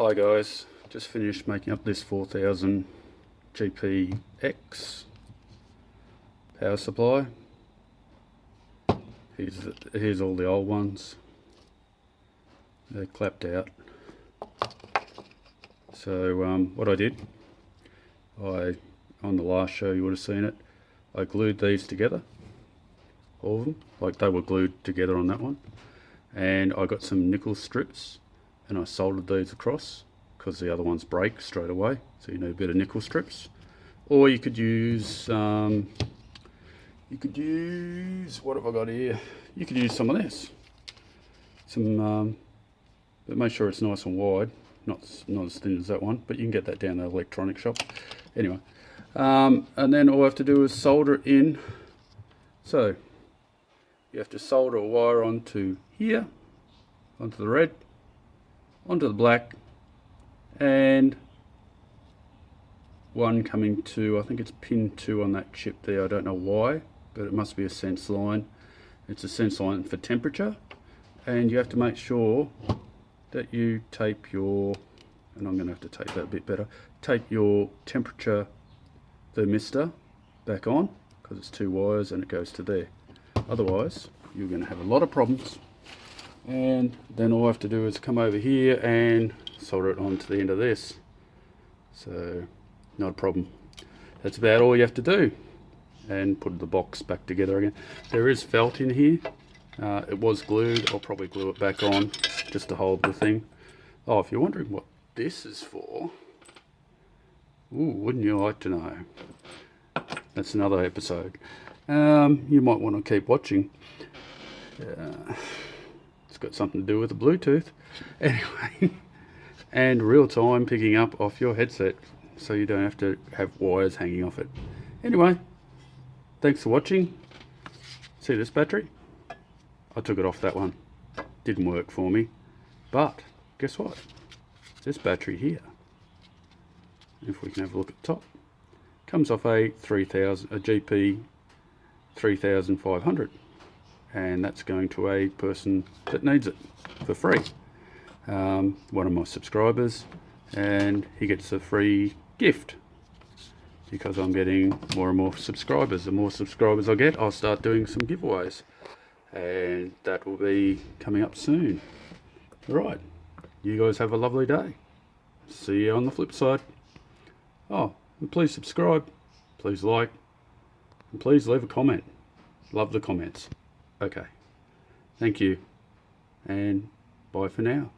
Hi guys, just finished making up this 4000 GPX power supply. Here's all the old ones. They're clapped out. So what I did, on the last show you would have seen it, I glued these together, all of them, like they were glued together on that one. And I got some nickel strips and I soldered these across because the other ones break straight away, so you need a bit of nickel strips. Or you could use what have I got here? You could use some of this, but make sure it's nice and wide, not as thin as that one, but you can get that down the electronic shop. Anyway, and then all I have to do is solder it in. So you have to solder a wire onto here, onto the red, onto the black, and one coming to, I think it's pin 2 on that chip there. I don't know why, but it must be a sense line. It's a sense line for temperature, and you have to make sure that you tape your, and I'm going to have to tape that a bit better, tape your temperature thermistor back on, because it's 2 wires and it goes to there. Otherwise you're going to have a lot of problems. And then all I have to do is come over here and solder it onto the end of this. So not a problem. That's about all you have to do. And put the box back together again. There is felt in here. It was glued. I'll probably glue it back on just to hold the thing. Oh, if you're wondering what this is for, ooh, wouldn't you like to know? That's another episode. You might want to keep watching. It's got something to do with the Bluetooth. Anyway, and real time picking up off your headset, so you don't have to have wires hanging off it. Anyway, thanks for watching. See this battery? I took it off that one. Didn't work for me. But guess what? This battery here, if we can have a look at the top, comes off a GP3500, and that's going to a person that needs it for free. One of my subscribers, and he gets a free gift because I'm getting more and more subscribers. The more subscribers I get, I'll start doing some giveaways, and that will be coming up soon. Alright, you guys have a lovely day. See you on the flip side. Oh, and please subscribe, please like, and please leave a comment. Love the comments. Okay, thank you, and bye for now.